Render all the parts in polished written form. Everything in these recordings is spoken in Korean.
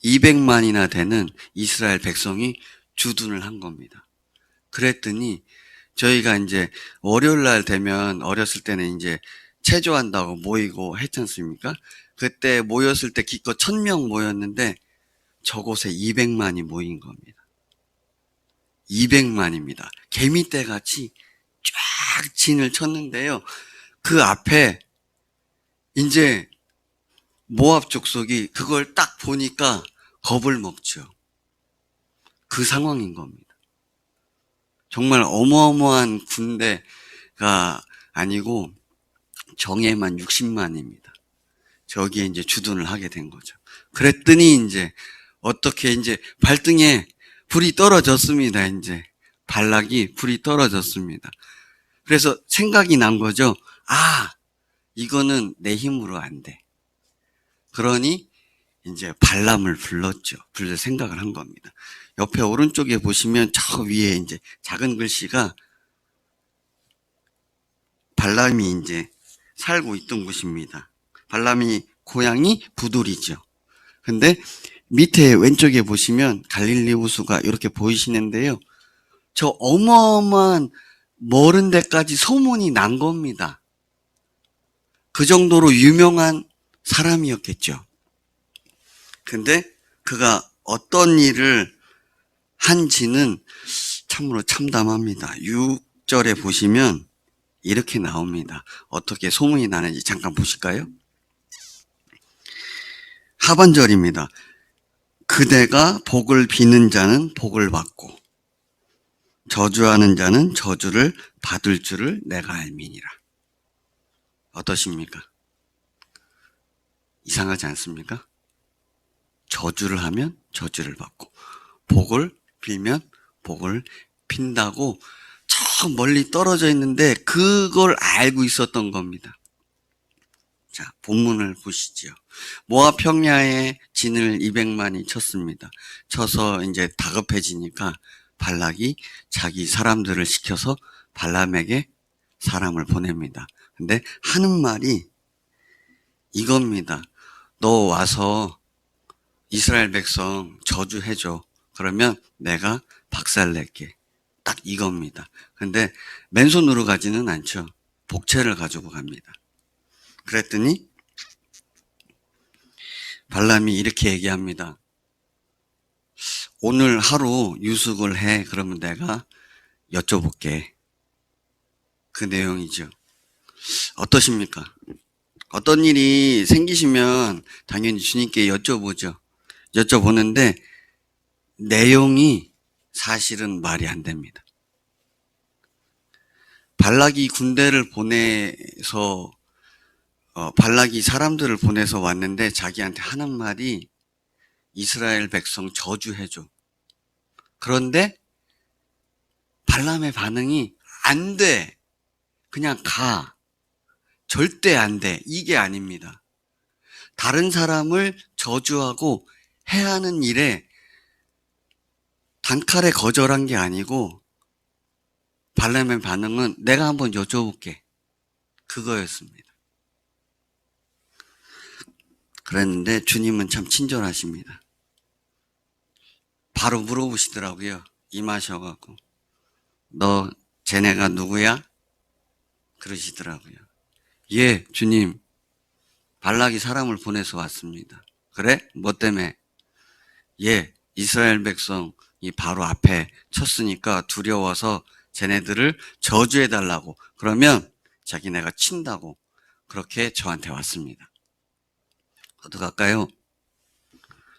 200만이나 되는 이스라엘 백성이 주둔을 한 겁니다. 그랬더니 저희가 이제 월요일 날 되면 어렸을 때는 이제 체조한다고 모이고 했지 않습니까? 그때 모였을 때 기껏 1000명 모였는데 저곳에 200만이 모인 겁니다. 200만입니다. 개미떼 같이 쫙 진을 쳤는데요. 그 앞에 이제 모압 족속이 그걸 딱 보니까 겁을 먹죠. 그 상황인 겁니다. 정말 어마어마한 군대가 아니고 정예만 60만입니다. 저기에 이제 주둔을 하게 된 거죠. 그랬더니 이제 어떻게 이제 발등에 불이 떨어졌습니다. 이제 발락이 불이 떨어졌습니다. 그래서 생각이 난 거죠. 아, 이거는 내 힘으로 안 돼. 그러니 이제 발람을 불렀죠. 불러 생각을 한 겁니다. 옆에 오른쪽에 보시면 저 위에 이제 작은 글씨가 발람이 이제 살고 있던 곳입니다. 발람이 고향이 부돌이죠. 근데 밑에 왼쪽에 보시면 갈릴리 호수가 이렇게 보이시는데요. 저 어마어마한 멀은 데까지 소문이 난 겁니다. 그 정도로 유명한 사람이었겠죠. 근데 그가 어떤 일을 한지는 참으로 참담합니다. 6절에 보시면 이렇게 나옵니다. 어떻게 소문이 나는지 잠깐 보실까요? 하반절입니다. 그대가 복을 비는 자는 복을 받고 저주하는 자는 저주를 받을 줄을 내가 알미니라. 어떠십니까? 이상하지 않습니까? 저주를 하면 저주를 받고 복을 빌면 복을 빈다고 저 멀리 떨어져 있는데 그걸 알고 있었던 겁니다. 자, 본문을 보시죠. 모압 평야에 진을 200만이 쳤습니다. 쳐서 이제 다급해지니까 발락이 자기 사람들을 시켜서 발람에게 사람을 보냅니다. 근데 하는 말이 이겁니다. 너 와서 이스라엘 백성 저주해줘. 그러면 내가 박살낼게. 딱 이겁니다. 근데 맨손으로 가지는 않죠. 복채를 가지고 갑니다. 그랬더니 발람이 이렇게 얘기합니다. 오늘 하루 유숙을 해. 그러면 내가 여쭤볼게. 그 내용이죠. 어떠십니까? 어떤 일이 생기시면 당연히 주님께 여쭤보죠. 여쭤보는데 내용이 사실은 말이 안 됩니다. 발락이 군대를 보내서 발락이 사람들을 보내서 왔는데 자기한테 하는 말이 이스라엘 백성 저주해줘. 그런데 발람의 반응이 안 돼. 그냥 가. 절대 안 돼. 이게 아닙니다. 다른 사람을 저주하고 해야 하는 일에 단칼에 거절한 게 아니고 발람의 반응은 내가 한번 여쭤볼게. 그거였습니다. 그랬는데 주님은 참 친절하십니다. 바로 물어보시더라고요. 임하셔갖고 너 쟤네가 누구야? 그러시더라고요. 예, 주님. 발락이 사람을 보내서 왔습니다. 그래? 뭐 때문에? 예, 이스라엘 백성이 바로 앞에 쳤으니까 두려워서 쟤네들을 저주해달라고. 그러면 자기네가 친다고. 그렇게 저한테 왔습니다. 어떡할까요?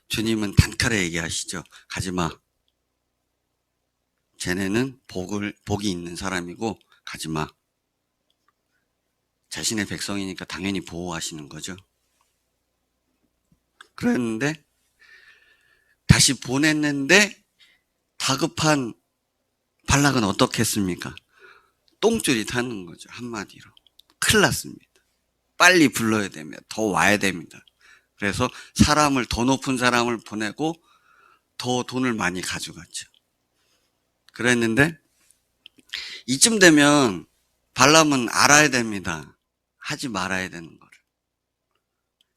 주님은 단칼에 얘기하시죠. 가지마. 쟤네는 복이 있는 사람이고 가지마. 자신의 백성이니까 당연히 보호하시는 거죠. 그랬는데 다시 보냈는데 다급한 발락은 어떻게 했습니까? 똥줄이 타는 거죠. 한마디로. 큰일 났습니다. 빨리 불러야 됩니다. 더 와야 됩니다. 그래서 더 높은 사람을 보내고 더 돈을 많이 가져갔죠. 그랬는데 이쯤 되면 발람은 알아야 됩니다. 하지 말아야 되는 거를.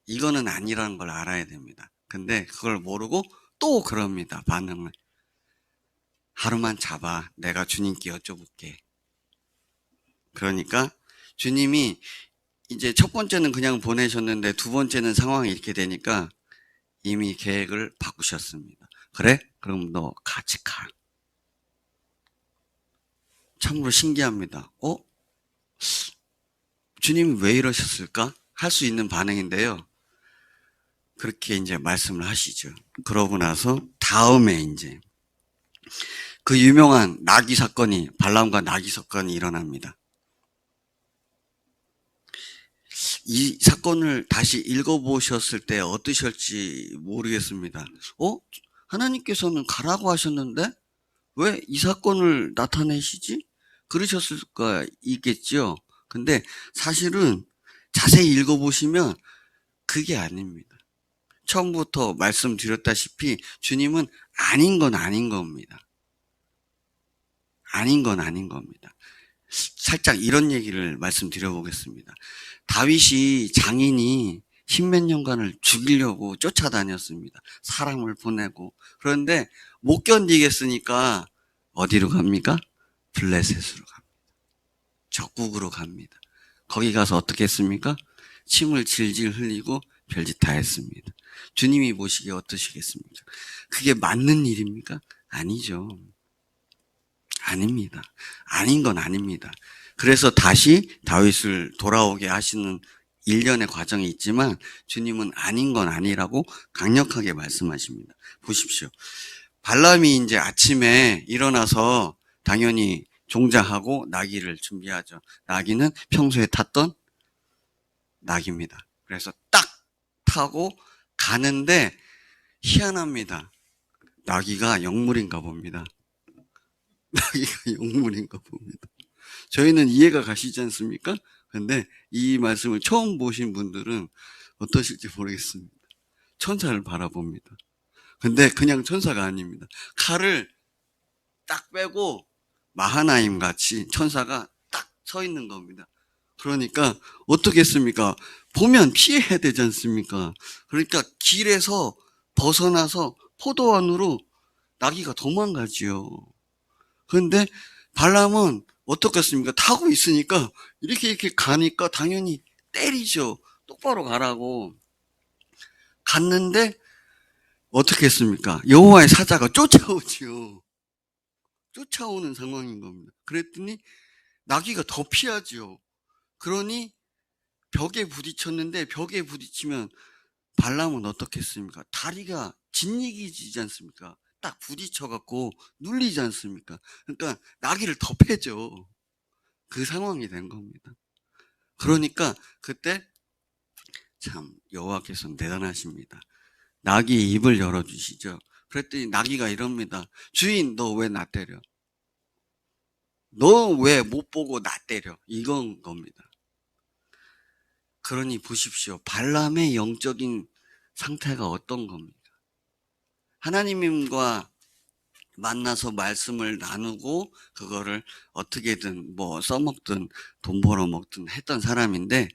이거는 아니라는 걸 알아야 됩니다. 근데 그걸 모르고 또 그럽니다. 반응을. 하루만 잡아. 내가 주님께 여쭤볼게. 그러니까 주님이 이제 첫 번째는 그냥 보내셨는데 두 번째는 상황이 이렇게 되니까 이미 계획을 바꾸셨습니다. 그래? 그럼 너 같이 가. 참으로 신기합니다. 주님이 왜 이러셨을까? 할 수 있는 반응인데요. 그렇게 이제 말씀을 하시죠. 그러고 나서 다음에 이제 그 유명한 나귀 사건이, 발람과 나귀 사건이 일어납니다. 이 사건을 다시 읽어보셨을 때 어떠실지 모르겠습니다. 하나님께서는 가라고 하셨는데 왜 이 사건을 나타내시지? 그러셨을 까 있겠죠. 근데 사실은 자세히 읽어보시면 그게 아닙니다. 처음부터 말씀드렸다시피 주님은 아닌 건 아닌 겁니다. 아닌 건 아닌 겁니다. 살짝 이런 얘기를 말씀드려보겠습니다. 다윗이 장인이 십몇 년간을 죽이려고 쫓아다녔습니다. 사람을 보내고. 그런데 못 견디겠으니까 어디로 갑니까? 블레셋으로 갑니다. 적국으로 갑니다. 거기 가서 어떻게 했습니까? 침을 질질 흘리고 별짓 다 했습니다. 주님이 보시기에 어떠시겠습니까? 그게 맞는 일입니까? 아니죠. 아닙니다. 아닌 건 아닙니다. 그래서 다시 다윗을 돌아오게 하시는 일련의 과정이 있지만 주님은 아닌 건 아니라고 강력하게 말씀하십니다. 보십시오. 발람이 이제 아침에 일어나서 당연히 종자하고 나귀를 준비하죠. 나귀는 평소에 탔던 나귀입니다. 그래서 딱 타고 가는데 희한합니다. 나귀가 영물인가 봅니다. 나귀가 영물인가 봅니다. 저희는 이해가 가시지 않습니까? 근데 이 말씀을 처음 보신 분들은 어떠실지 모르겠습니다. 천사를 바라봅니다. 근데 그냥 천사가 아닙니다. 칼을 딱 빼고 마하나임 같이 천사가 딱 서 있는 겁니다. 그러니까 어떻게 했습니까? 보면 피해야 되지 않습니까? 그러니까 길에서 벗어나서 포도원으로 나귀가 도망가지요. 그런데 발람은 어떻겠습니까? 타고 있으니까 이렇게 가니까 당연히 때리죠. 똑바로 가라고. 갔는데 어떻게 했습니까? 여호와의 사자가 쫓아오지요. 쫓아오는 상황인 겁니다. 그랬더니 나귀가 더 피하지요. 그러니 벽에 부딪혔는데 벽에 부딪히면 발람은 어떻게 했습니까? 다리가 짓이기지 않습니까? 딱 부딪혀갖고 눌리지 않습니까? 그러니까 나귀를 더 패죠. 그 상황이 된 겁니다. 그러니까 그때 참 여호와께서는 대단하십니다. 나귀 입을 열어주시죠. 그랬더니 나귀가 이럽니다. 주인, 너 왜 나 때려? 너 왜 못 보고 나 때려? 이건 겁니다. 그러니 보십시오. 발람의 영적인 상태가 어떤 겁니까? 하나님과 만나서 말씀을 나누고 그거를 어떻게든 뭐 써먹든 돈 벌어먹든 했던 사람인데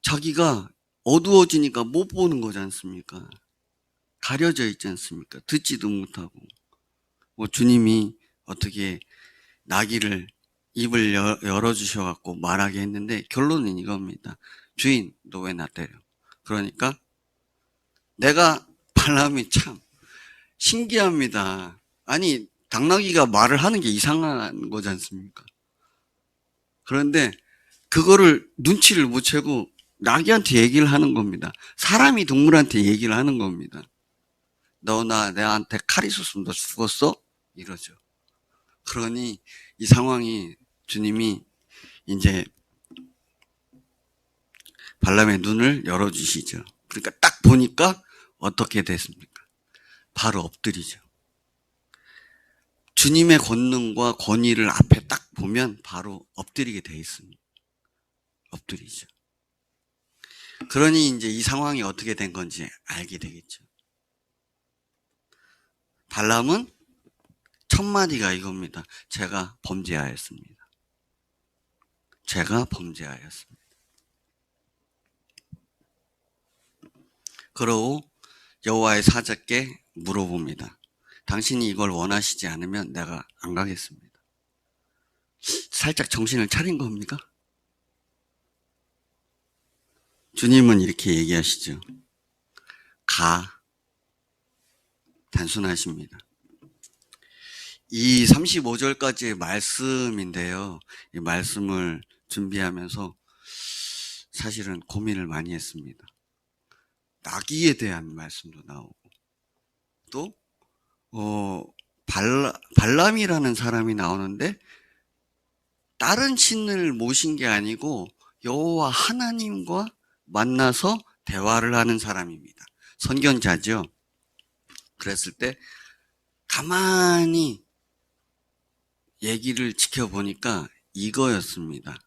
자기가 어두워지니까 못 보는 거지 않습니까? 가려져 있지 않습니까? 듣지도 못하고. 뭐 주님이 어떻게 나귀를 입을 열어주셔갖고 말하게 했는데 결론은 이겁니다. 주인, 너 왜 나 때려? 그러니까 내가 발람이 참 신기합니다. 아니, 당나귀가 말을 하는 게 이상한 거지 않습니까? 그런데 그거를 눈치를 못 채고 나귀한테 얘기를 하는 겁니다. 사람이 동물한테 얘기를 하는 겁니다. 너 내한테 칼 있었으면 너 죽었어? 이러죠. 그러니 이 상황이 주님이 이제 발람의 눈을 열어주시죠. 그러니까 딱 보니까 어떻게 됐습니까? 바로 엎드리죠. 주님의 권능과 권위를 앞에 딱 보면 바로 엎드리게 돼 있습니다. 엎드리죠. 그러니 이제 이 상황이 어떻게 된 건지 알게 되겠죠. 발람은 첫 마디가 이겁니다. 제가 범죄하였습니다. 제가 범죄하였습니다. 그러고 여호와의 사자께 물어봅니다. 당신이 이걸 원하시지 않으면 내가 안 가겠습니다. 살짝 정신을 차린 겁니까? 주님은 이렇게 얘기하시죠. 가. 단순하십니다. 이 35절까지의 말씀인데요. 이 말씀을 준비하면서 사실은 고민을 많이 했습니다. 나귀에 대한 말씀도 나오고 또 발람이라는 사람이 나오는데 다른 신을 모신 게 아니고 여호와 하나님과 만나서 대화를 하는 사람입니다. 선견자죠. 그랬을 때 가만히 얘기를 지켜보니까 이거였습니다.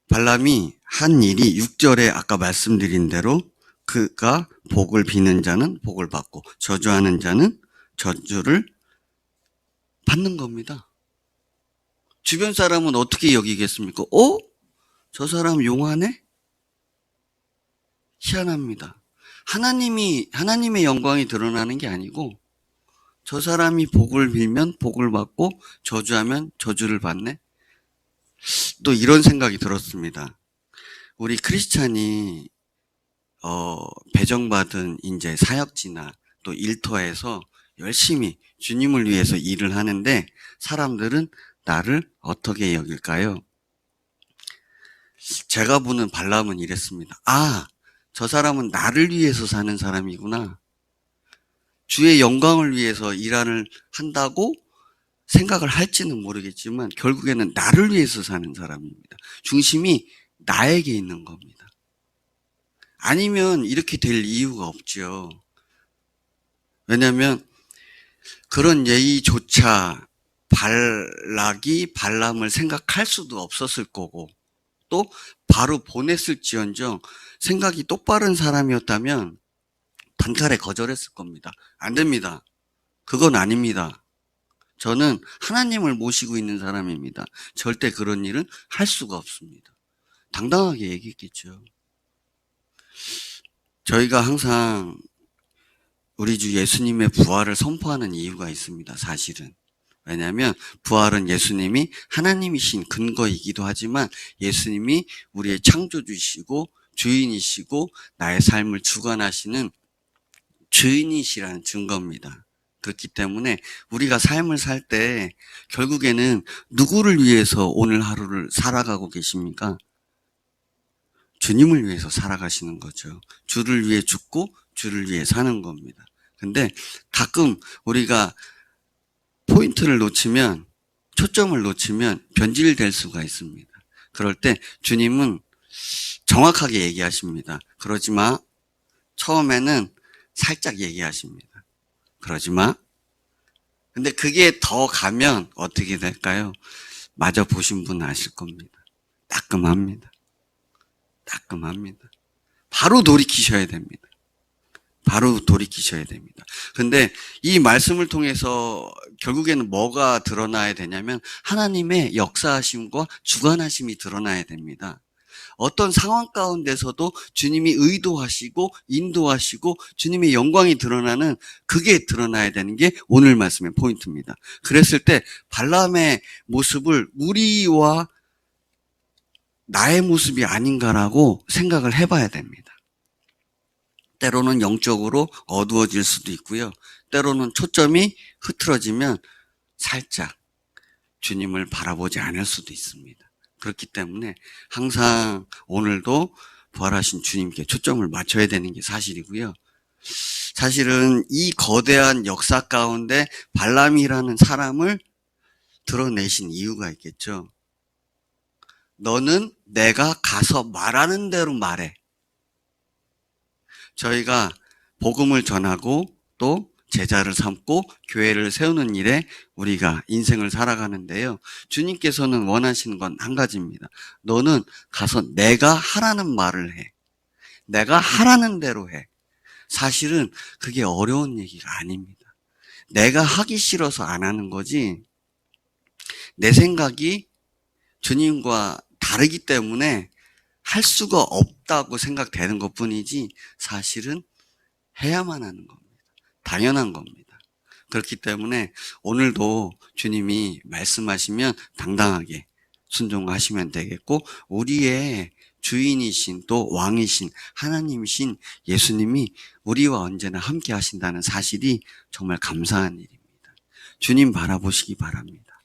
발람이 한 일이 6절에 아까 말씀드린 대로 그가 복을 비는 자는 복을 받고 저주하는 자는 저주를 받는 겁니다. 주변 사람은 어떻게 여기겠습니까? 저 사람 용하네? 희한합니다. 하나님의 영광이 드러나는 게 아니고 저 사람이 복을 빌면 복을 받고 저주하면 저주를 받네? 또 이런 생각이 들었습니다. 우리 크리스찬이 배정받은 이제 사역지나 또 일터에서 열심히 주님을 위해서 일을 하는데 사람들은 나를 어떻게 여길까요? 제가 보는 발람은 이랬습니다. 저 사람은 나를 위해서 사는 사람이구나. 주의 영광을 위해서 일을 한다고 생각을 할지는 모르겠지만 결국에는 나를 위해서 사는 사람입니다. 중심이 나에게 있는 겁니다. 아니면 이렇게 될 이유가 없죠. 왜냐하면 그런 예의조차 발락이 발람을 생각할 수도 없었을 거고 또 바로 보냈을지언정 생각이 똑바른 사람이었다면 단칼에 거절했을 겁니다. 안 됩니다. 그건 아닙니다. 저는 하나님을 모시고 있는 사람입니다. 절대 그런 일은 할 수가 없습니다. 당당하게 얘기했겠죠. 저희가 항상 우리 주 예수님의 부활을 선포하는 이유가 있습니다. 사실은. 왜냐하면 부활은 예수님이 하나님이신 근거이기도 하지만 예수님이 우리의 창조주이시고 주인이시고 나의 삶을 주관하시는 주인이시라는 증거입니다. 그렇기 때문에 우리가 삶을 살 때 결국에는 누구를 위해서 오늘 하루를 살아가고 계십니까? 주님을 위해서 살아가시는 거죠. 주를 위해 죽고 주를 위해 사는 겁니다. 근데 가끔 우리가 포인트를 놓치면, 초점을 놓치면 변질될 수가 있습니다. 그럴 때 주님은 정확하게 얘기하십니다. 그러지 마. 처음에는 살짝 얘기하십니다. 그러지 마. 근데 그게 더 가면 어떻게 될까요? 마저 보신 분은 아실 겁니다. 따끔합니다. 따끔합니다. 바로 돌이키셔야 됩니다. 바로 돌이키셔야 됩니다. 근데 이 말씀을 통해서 결국에는 뭐가 드러나야 되냐면 하나님의 역사하심과 주관하심이 드러나야 됩니다. 어떤 상황 가운데서도 주님이 의도하시고 인도하시고 주님의 영광이 드러나는 그게 드러나야 되는 게 오늘 말씀의 포인트입니다. 그랬을 때 발람의 모습을 우리와 나의 모습이 아닌가라고 생각을 해봐야 됩니다. 때로는 영적으로 어두워질 수도 있고요. 때로는 초점이 흐트러지면 살짝 주님을 바라보지 않을 수도 있습니다. 그렇기 때문에 항상 오늘도 부활하신 주님께 초점을 맞춰야 되는 게 사실이고요. 사실은 이 거대한 역사 가운데 발람이라는 사람을 드러내신 이유가 있겠죠. 너는 내가 가서 말하는 대로 말해. 저희가 복음을 전하고 또 제자를 삼고 교회를 세우는 일에 우리가 인생을 살아가는데요. 주님께서는 원하시는 건 한 가지입니다. 너는 가서 내가 하라는 말을 해. 내가 하라는 대로 해. 사실은 그게 어려운 얘기가 아닙니다. 내가 하기 싫어서 안 하는 거지 내 생각이 주님과 다르기 때문에 할 수가 없다고 생각되는 것뿐이지 사실은 해야만 하는 겁니다. 당연한 겁니다. 그렇기 때문에 오늘도 주님이 말씀하시면 당당하게 순종하시면 되겠고, 우리의 주인이신 또 왕이신 하나님이신 예수님이 우리와 언제나 함께 하신다는 사실이 정말 감사한 일입니다. 주님 바라보시기 바랍니다.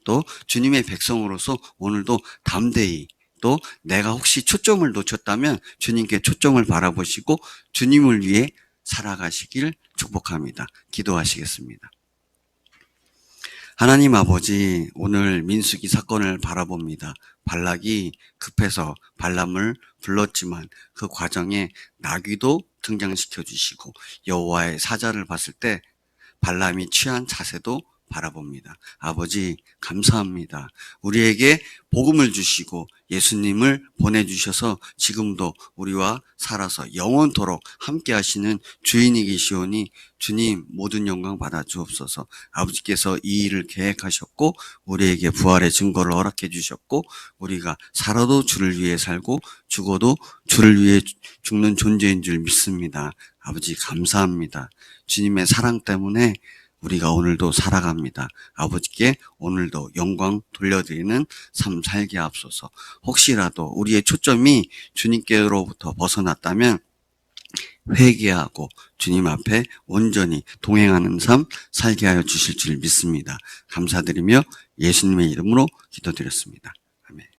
또 주님의 백성으로서 오늘도 담대히, 또 내가 혹시 초점을 놓쳤다면 주님께 초점을 바라보시고 주님을 위해 살아가시길 축복합니다. 기도하시겠습니다. 하나님 아버지, 오늘 민수기 사건을 바라봅니다. 발락이 급해서 발람을 불렀지만 그 과정에 나귀도 등장시켜 주시고 여호와의 사자를 봤을 때 발람이 취한 자세도 바라봅니다. 아버지, 감사합니다. 우리에게 복음을 주시고 예수님을 보내주셔서 지금도 우리와 살아서 영원토록 함께 하시는 주인이 계시오니 주님 모든 영광 받아 주옵소서. 아버지께서 이 일을 계획하셨고 우리에게 부활의 증거를 허락해 주셨고 우리가 살아도 주를 위해 살고 죽어도 주를 위해 죽는 존재인 줄 믿습니다. 아버지 감사합니다. 주님의 사랑 때문에 우리가 오늘도 살아갑니다. 아버지께 오늘도 영광 돌려드리는 삶 살게 하옵소서. 혹시라도 우리의 초점이 주님께로부터 벗어났다면 회개하고 주님 앞에 온전히 동행하는 삶 살게 하여 주실 줄 믿습니다. 감사드리며 예수님의 이름으로 기도드렸습니다. 아멘.